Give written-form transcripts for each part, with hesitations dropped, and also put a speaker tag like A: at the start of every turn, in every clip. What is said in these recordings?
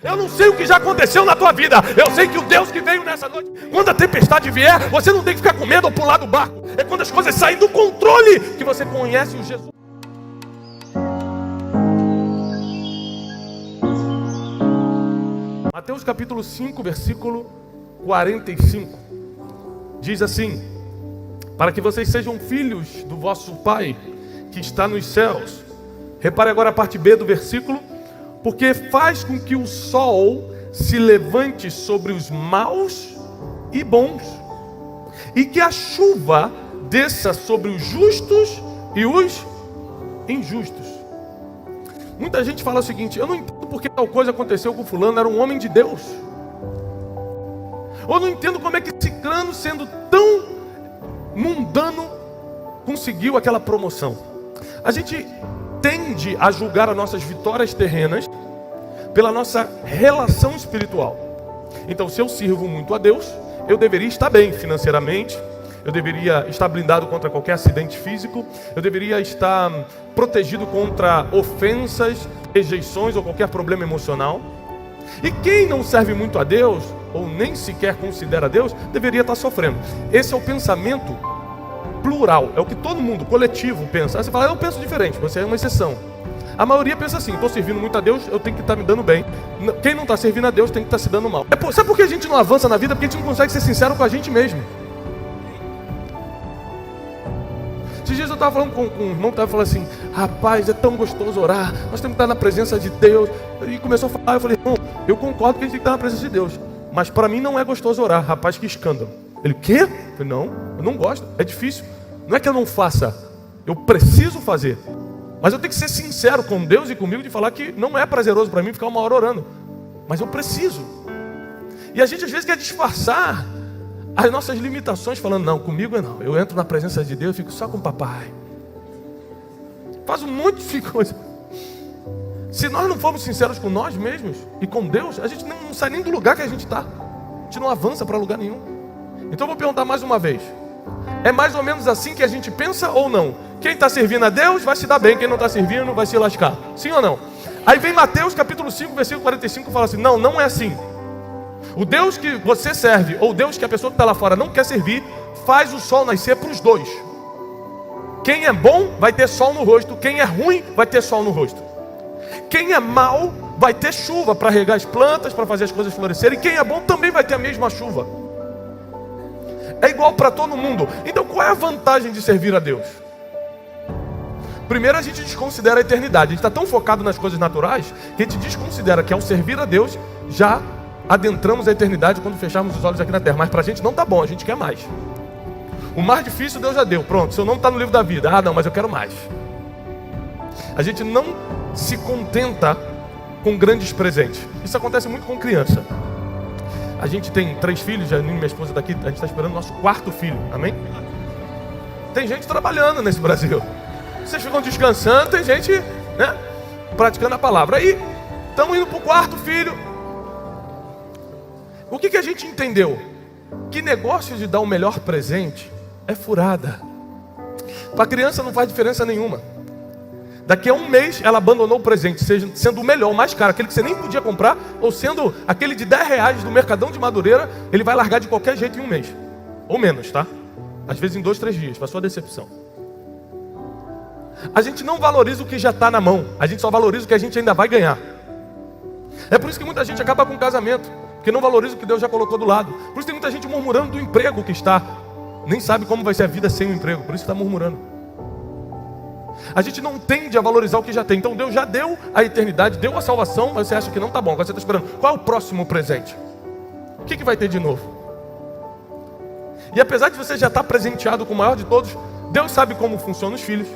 A: Eu não sei o que já aconteceu na tua vida. Eu sei que o Deus que veio nessa noite, quando a tempestade vier, você não tem que ficar com medo ou pular do barco. É quando as coisas saem do controle que você conhece o Jesus. Mateus capítulo 5, versículo 45. Diz assim: para que vocês sejam filhos do vosso Pai que está nos céus. Repare agora a parte B do versículo. Porque faz com que o sol se levante sobre os maus e bons, e que a chuva desça sobre os justos e os injustos. Muita gente fala o seguinte: eu não entendo porque tal coisa aconteceu com fulano, era um homem de Deus. Ou não entendo como é que ciclano, sendo tão mundano, conseguiu aquela promoção. A gente tende a julgar as nossas vitórias terrenas pela nossa relação espiritual. Então, se eu sirvo muito a Deus, eu deveria estar bem financeiramente, eu deveria estar blindado contra qualquer acidente físico, eu deveria estar protegido contra ofensas, rejeições ou qualquer problema emocional. E quem não serve muito a Deus, ou nem sequer considera Deus, deveria estar sofrendo. Esse é o pensamento plural, é o que todo mundo, coletivo, pensa. Aí você fala: eu penso diferente, você é uma exceção. A maioria pensa assim: estou servindo muito a Deus, eu tenho que estar me dando bem. Quem não está servindo a Deus tem que estar se dando mal. Sabe por que a gente não avança na vida? Porque a gente não consegue ser sincero com a gente mesmo. Esses dias eu estava falando com um irmão que estava falando assim: rapaz, é tão gostoso orar, nós temos que estar na presença de Deus. E começou a falar, eu falei: irmão, eu concordo que a gente tem que estar na presença de Deus, mas para mim não é gostoso orar. Rapaz, que escândalo. Ele: quê? Eu falei: não, eu não gosto, é difícil. Não é que eu não faça, eu preciso fazer. Mas eu tenho que ser sincero com Deus e comigo de falar que não é prazeroso para mim ficar uma hora orando. Mas eu preciso. E a gente às vezes quer disfarçar as nossas limitações falando: não, comigo não. Eu entro na presença de Deus e fico só com o papai. Faz um monte de coisa. Se nós não formos sinceros com nós mesmos e com Deus, a gente não sai nem do lugar que a gente está. A gente não avança para lugar nenhum. Então eu vou perguntar mais uma vez: é mais ou menos assim que a gente pensa ou não? Quem está servindo a Deus vai se dar bem, quem não está servindo vai se lascar. Sim ou não? Aí vem Mateus capítulo 5, versículo 45 e fala assim: não, não é assim. O Deus que você serve, ou o Deus que a pessoa que está lá fora não quer servir, faz o sol nascer para os dois. Quem é bom vai ter sol no rosto, quem é ruim vai ter sol no rosto. Quem é mau vai ter chuva para regar as plantas, para fazer as coisas florescerem. E quem é bom também vai ter a mesma chuva. É igual para todo mundo. Então qual é a vantagem de servir a Deus? Primeiro, a gente desconsidera a eternidade. A gente está tão focado nas coisas naturais que a gente desconsidera que ao servir a Deus já adentramos a eternidade quando fecharmos os olhos aqui na terra. Mas para a gente não está bom, a gente quer mais. O mais difícil Deus já deu. Pronto, seu nome está no livro da vida. Ah não, mas eu quero mais. A gente não se contenta com grandes presentes. Isso acontece muito com criança. A gente tem 3 filhos, a minha esposa está aqui, a gente está esperando o nosso 4º filho, amém? Tem gente trabalhando nesse Brasil. Vocês ficam descansando, tem gente, né, praticando a palavra. Aí, estamos indo para o 4º filho. O que a gente entendeu? Que negócio de dar o melhor presente é furada. Para a criança não faz diferença nenhuma. Daqui a um mês ela abandonou o presente, sendo o melhor, o mais caro, aquele que você nem podia comprar, ou sendo aquele de R$10 do Mercadão de Madureira, ele vai largar de qualquer jeito em um mês. Ou menos, tá? Às vezes em 2, 3 dias, para sua decepção. A gente não valoriza o que já está na mão, a gente só valoriza o que a gente ainda vai ganhar. É por isso que muita gente acaba com o casamento, porque não valoriza o que Deus já colocou do lado. Por isso tem muita gente murmurando do emprego que está, nem sabe como vai ser a vida sem o emprego, por isso está murmurando. A gente não tende a valorizar o que já tem. Então Deus já deu a eternidade, deu a salvação, mas você acha que não está bom, agora você está esperando. Qual é o próximo presente? O que vai ter de novo? E apesar de você já estar presenteado com o maior de todos, Deus sabe como funcionam os filhos.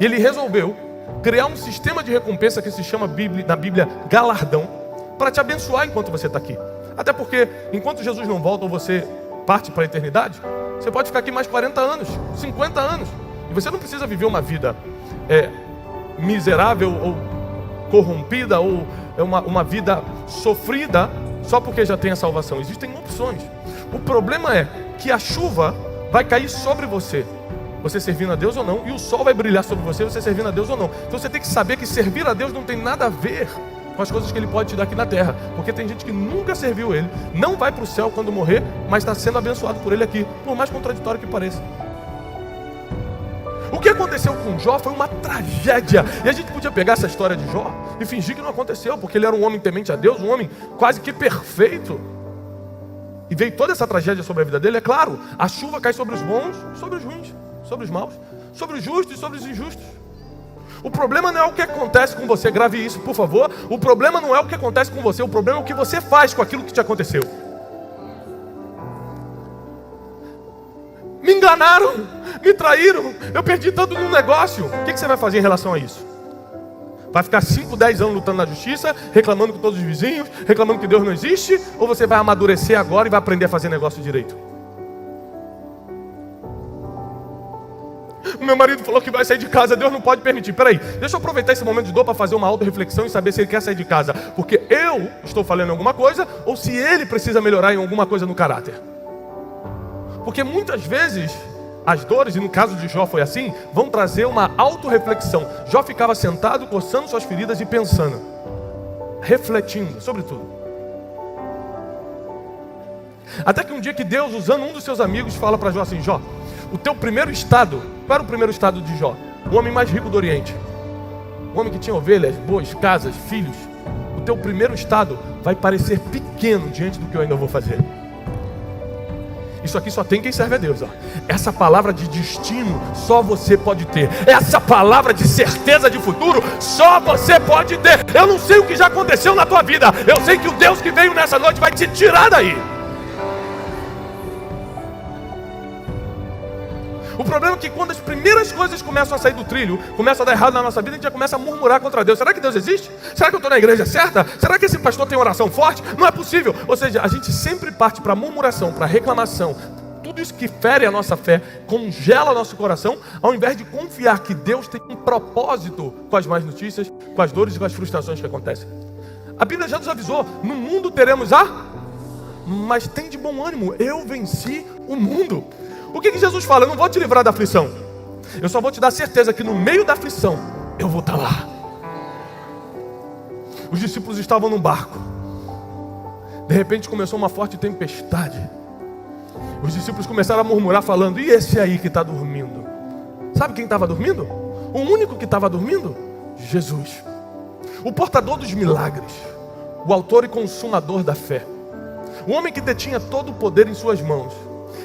A: E Ele resolveu criar um sistema de recompensa que se chama na Bíblia galardão, para te abençoar enquanto você está aqui. Até porque enquanto Jesus não volta ou você parte para a eternidade, você pode ficar aqui mais 40 anos, 50 anos. E você não precisa viver uma vida miserável ou corrompida ou uma vida sofrida só porque já tem a salvação. Existem opções. O problema é que a chuva vai cair sobre você, você servindo a Deus ou não, e o sol vai brilhar sobre você, você servindo a Deus ou não. Então você tem que saber que servir a Deus não tem nada a ver com as coisas que Ele pode te dar aqui na terra. Porque tem gente que nunca serviu Ele, não vai para o céu quando morrer, mas está sendo abençoado por Ele aqui, por mais contraditório que pareça. O que aconteceu com Jó foi uma tragédia. E a gente podia pegar essa história de Jó e fingir que não aconteceu, porque ele era um homem temente a Deus, um homem quase que perfeito. E veio toda essa tragédia sobre a vida dele. É claro, a chuva cai sobre os bons, sobre os ruins, sobre os maus, sobre os justos e sobre os injustos. O problema não é o que acontece com você, grave isso, por favor. O problema não é o que acontece com você, o problema é o que você faz com aquilo que te aconteceu. Me enganaram, me traíram, eu perdi tanto no negócio. O que você vai fazer em relação a isso? Vai ficar 5, 10 anos lutando na justiça, reclamando com todos os vizinhos, reclamando que Deus não existe? Ou você vai amadurecer agora e vai aprender a fazer negócio direito? O meu marido falou que vai sair de casa, Deus não pode permitir. Peraí, deixa eu aproveitar esse momento de dor para fazer uma auto-reflexão e saber se ele quer sair de casa porque eu estou falhando em alguma coisa, ou se ele precisa melhorar em alguma coisa no caráter. Porque muitas vezes as dores, e no caso de Jó foi assim, vão trazer uma auto-reflexão. Jó ficava sentado, coçando suas feridas e pensando, refletindo sobre tudo. Até que um dia que Deus, usando um dos seus amigos, fala para Jó assim: Jó, o teu primeiro estado, qual era o primeiro estado de Jó? O homem mais rico do Oriente, o homem que tinha ovelhas, bois, casas, filhos. O teu primeiro estado vai parecer pequeno diante do que eu ainda vou fazer. Isso aqui só tem quem serve a Deus, ó. Essa palavra de destino só você pode ter. Essa palavra de certeza de futuro só você pode ter. Eu não sei o que já aconteceu na tua vida, eu sei que o Deus que veio nessa noite vai te tirar daí. O problema é que quando as primeiras coisas começam a sair do trilho, começam a dar errado na nossa vida, a gente já começa a murmurar contra Deus. Será que Deus existe? Será que eu estou na igreja certa? Será que esse pastor tem oração forte? Não é possível. Ou seja, a gente sempre parte para murmuração, para reclamação. Tudo isso que fere a nossa fé, congela nosso coração, ao invés de confiar que Deus tem um propósito com as más notícias, com as dores e com as frustrações que acontecem. A Bíblia já nos avisou, no mundo teremos mas tem de bom ânimo, eu venci o mundo. O que Jesus fala? Eu não vou te livrar da aflição, eu só vou te dar certeza que no meio da aflição eu vou estar lá. Os discípulos estavam num barco. De repente começou uma forte tempestade. Os discípulos começaram a murmurar falando: e esse aí que está dormindo? Sabe quem estava dormindo? O único que estava dormindo? Jesus, o portador dos milagres, o autor e consumador da fé, o homem que detinha todo o poder em suas mãos,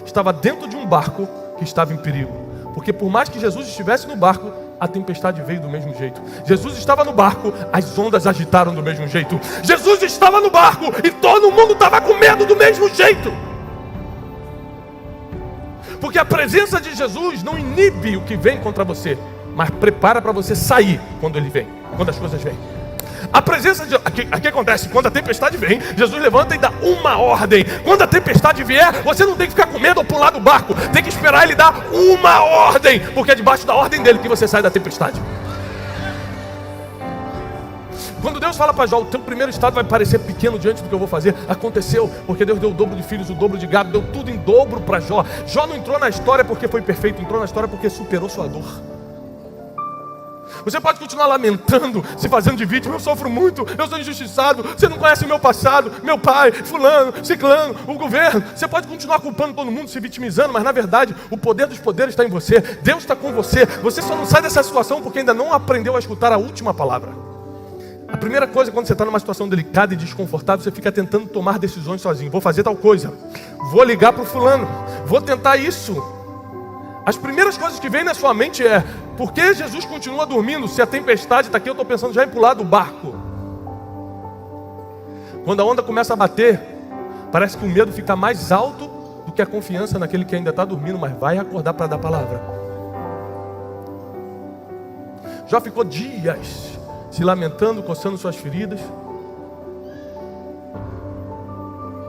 A: estava dentro de um barco que estava em perigo. Porque por mais que Jesus estivesse no barco, a tempestade veio do mesmo jeito. Jesus estava no barco, as ondas agitaram do mesmo jeito. Jesus estava no barco e todo mundo estava com medo do mesmo jeito. Porque a presença de Jesus não inibe o que vem contra você, mas prepara para você sair quando ele vem, quando as coisas vêm. A presença de... Aqui acontece, quando a tempestade vem, Jesus levanta e dá uma ordem. Quando a tempestade vier, você não tem que ficar com medo ou pular do barco, tem que esperar ele dar uma ordem, porque é debaixo da ordem dele que você sai da tempestade. Quando Deus fala para Jó: o teu primeiro estado vai parecer pequeno diante do que eu vou fazer, aconteceu, porque Deus deu o dobro de filhos, o dobro de gado, deu tudo em dobro para Jó. Jó não entrou na história porque foi perfeito, entrou na história porque superou sua dor. Você pode continuar lamentando, se fazendo de vítima: eu sofro muito, eu sou injustiçado, você não conhece o meu passado, meu pai, fulano, ciclano, o governo. Você pode continuar culpando todo mundo, se vitimizando, mas na verdade o poder dos poderes está em você. Deus está com você. Você só não sai dessa situação porque ainda não aprendeu a escutar a última palavra. A primeira coisa, quando você está numa situação delicada e desconfortável, você fica tentando tomar decisões sozinho. Vou fazer tal coisa, vou ligar para o fulano, vou tentar isso. As primeiras coisas que vêm na sua mente é: por que Jesus continua dormindo? Se a tempestade está aqui, eu estou pensando já em pular do barco. Quando a onda começa a bater, parece que o medo fica mais alto do que a confiança naquele que ainda está dormindo, mas vai acordar para dar a palavra. Jó ficou dias se lamentando, coçando suas feridas.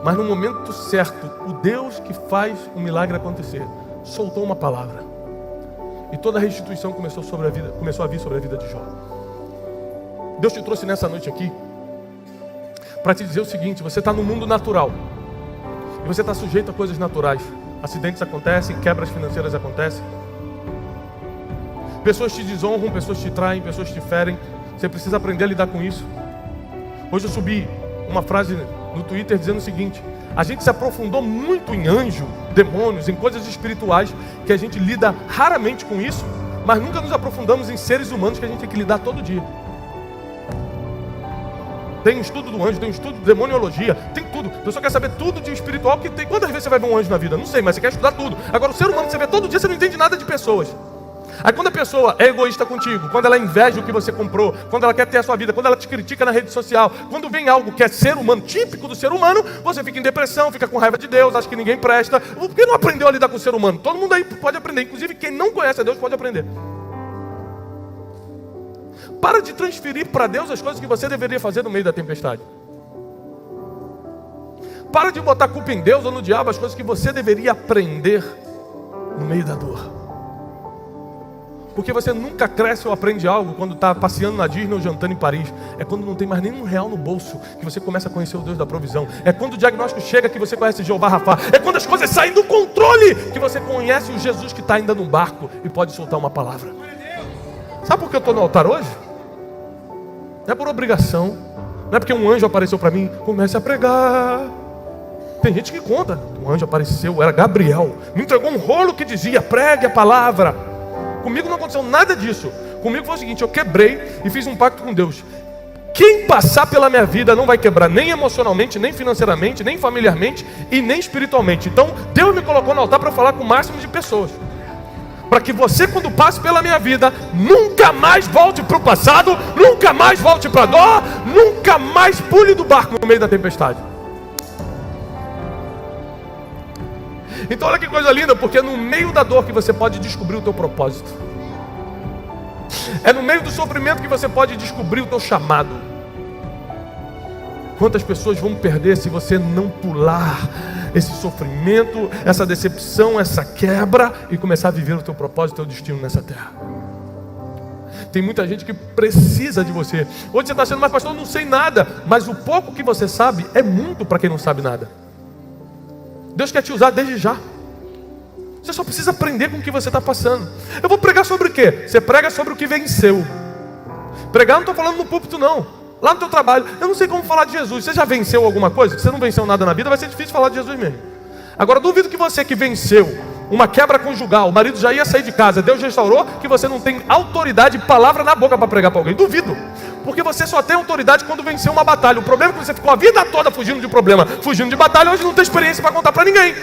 A: Mas no momento certo, o Deus que faz o milagre acontecer soltou uma palavra, e toda a restituição começou a vir sobre a vida de Jó. Deus te trouxe nessa noite aqui para te dizer o seguinte: você está no mundo natural, e você está sujeito a coisas naturais. Acidentes acontecem, quebras financeiras acontecem, pessoas te desonram, pessoas te traem, pessoas te ferem. Você precisa aprender a lidar com isso. Hoje eu subi uma frase no Twitter dizendo o seguinte: a gente se aprofundou muito em anjo, demônios, em coisas espirituais, que a gente lida raramente com isso, mas nunca nos aprofundamos em seres humanos que a gente tem que lidar todo dia. Tem um estudo do anjo, tem um estudo de demoniologia, tem tudo. A pessoa quer saber tudo de espiritual que tem. Quantas vezes você vai ver um anjo na vida? Não sei, mas você quer estudar tudo. Agora, o ser humano que você vê todo dia, você não entende nada de pessoas. Aí quando a pessoa é egoísta contigo, quando ela inveja o que você comprou, quando ela quer ter a sua vida, quando ela te critica na rede social, quando vem algo que é ser humano, típico do ser humano, você fica em depressão, fica com raiva de Deus, acha que ninguém presta. Por que não aprendeu a lidar com o ser humano? Todo mundo aí pode aprender, inclusive quem não conhece a Deus pode aprender. Para de transferir para Deus as coisas que você deveria fazer no meio da tempestade. Para de botar culpa em Deus ou no diabo as coisas que você deveria aprender no meio da dor. Porque você nunca cresce ou aprende algo quando está passeando na Disney ou jantando em Paris. É quando não tem mais nenhum real no bolso que você começa a conhecer o Deus da provisão. É quando o diagnóstico chega que você conhece Jeová Rafá. É quando as coisas saem do controle que você conhece o Jesus que está ainda no barco e pode soltar uma palavra. Sabe por que eu estou no altar hoje? Não é por obrigação. Não é porque um anjo apareceu para mim. Comece a pregar. Tem gente que conta. Um anjo apareceu, era Gabriel. Me entregou um rolo que dizia: pregue a palavra. Comigo não aconteceu nada disso. Comigo foi o seguinte: eu quebrei e fiz um pacto com Deus. Quem passar pela minha vida não vai quebrar nem emocionalmente, nem financeiramente, nem familiarmente e nem espiritualmente. Então Deus me colocou no altar para falar com o máximo de pessoas, para que você, quando passe pela minha vida, nunca mais volte para o passado, nunca mais volte para a dor, nunca mais pule do barco no meio da tempestade. Então olha que coisa linda, porque é no meio da dor que você pode descobrir o teu propósito. É no meio do sofrimento que você pode descobrir o teu chamado. Quantas pessoas vão perder se você não pular esse sofrimento, essa decepção, essa quebra e começar a viver o teu propósito, o teu destino nessa terra? Tem muita gente que precisa de você. Hoje você está achando: mas pastor, eu não sei nada. Mas o pouco que você sabe é muito para quem não sabe nada. Deus quer te usar desde já. Você só precisa aprender com o que você está passando. Eu vou pregar sobre o quê? Você prega sobre o que venceu. Pregar não estou falando no púlpito não. Lá no teu trabalho. Eu não sei como falar de Jesus. Você já venceu alguma coisa? Se você não venceu nada na vida, vai ser difícil falar de Jesus mesmo. Agora duvido que você que venceu uma quebra conjugal, o marido já ia sair de casa, Deus restaurou, que você não tem autoridade e palavra na boca para pregar para alguém. Duvido. Porque você só tem autoridade quando venceu uma batalha. O problema é que você ficou a vida toda fugindo de problema, fugindo de batalha, hoje não tem experiência para contar para ninguém.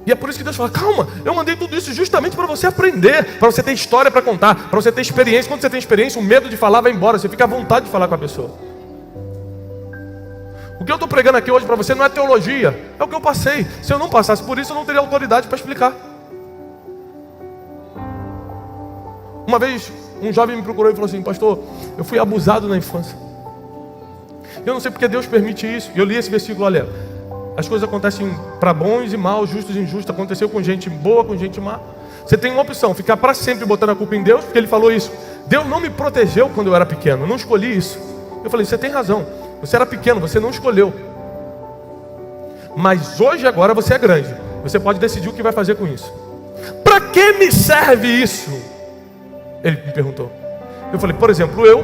A: E é por isso que Deus fala: calma, eu mandei tudo isso justamente para você aprender, para você ter história para contar, para você ter experiência. Quando você tem experiência, o medo de falar vai embora, você fica à vontade de falar com a pessoa. O que eu estou pregando aqui hoje para você não é teologia, é o que eu passei. Se eu não passasse por isso, eu não teria autoridade para explicar. Uma vez, um jovem me procurou e falou assim: pastor, eu fui abusado na infância. Eu não sei porque Deus permite isso. E eu li esse versículo: olha, as coisas acontecem para bons e maus, justos e injustos. Aconteceu com gente boa, com gente má. Você tem uma opção: ficar para sempre botando a culpa em Deus, porque Ele falou isso. Deus não me protegeu quando eu era pequeno, eu não escolhi isso. Eu falei: você tem razão, você era pequeno, você não escolheu. Mas hoje, agora, você é grande. Você pode decidir o que vai fazer com isso. Para que me serve isso? Ele me perguntou. Eu falei: por exemplo, eu,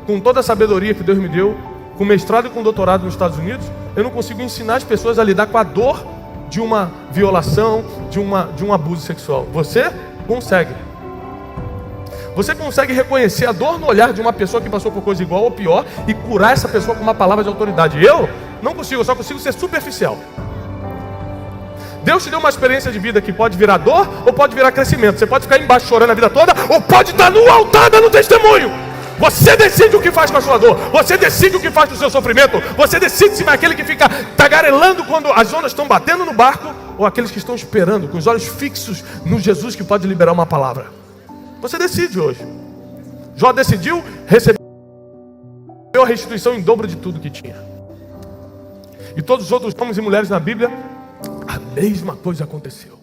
A: com toda a sabedoria que Deus me deu, com mestrado e com doutorado nos Estados Unidos, eu não consigo ensinar as pessoas a lidar com a dor de uma violação, de um abuso sexual. Você consegue. Você consegue reconhecer a dor no olhar de uma pessoa que passou por coisa igual ou pior e curar essa pessoa com uma palavra de autoridade. Eu não consigo, eu só consigo ser superficial. Deus te deu uma experiência de vida que pode virar dor ou pode virar crescimento. Você pode ficar embaixo chorando a vida toda ou pode estar no altar dando testemunho. Você decide o que faz com a sua dor. Você decide o que faz com o seu sofrimento. Você decide se vai aquele que fica tagarelando quando as ondas estão batendo no barco ou aqueles que estão esperando, com os olhos fixos no Jesus que pode liberar uma palavra. Você decide hoje. Jó decidiu, recebeu a restituição em dobro de tudo que tinha. E todos os outros homens e mulheres na Bíblia, a mesma coisa aconteceu.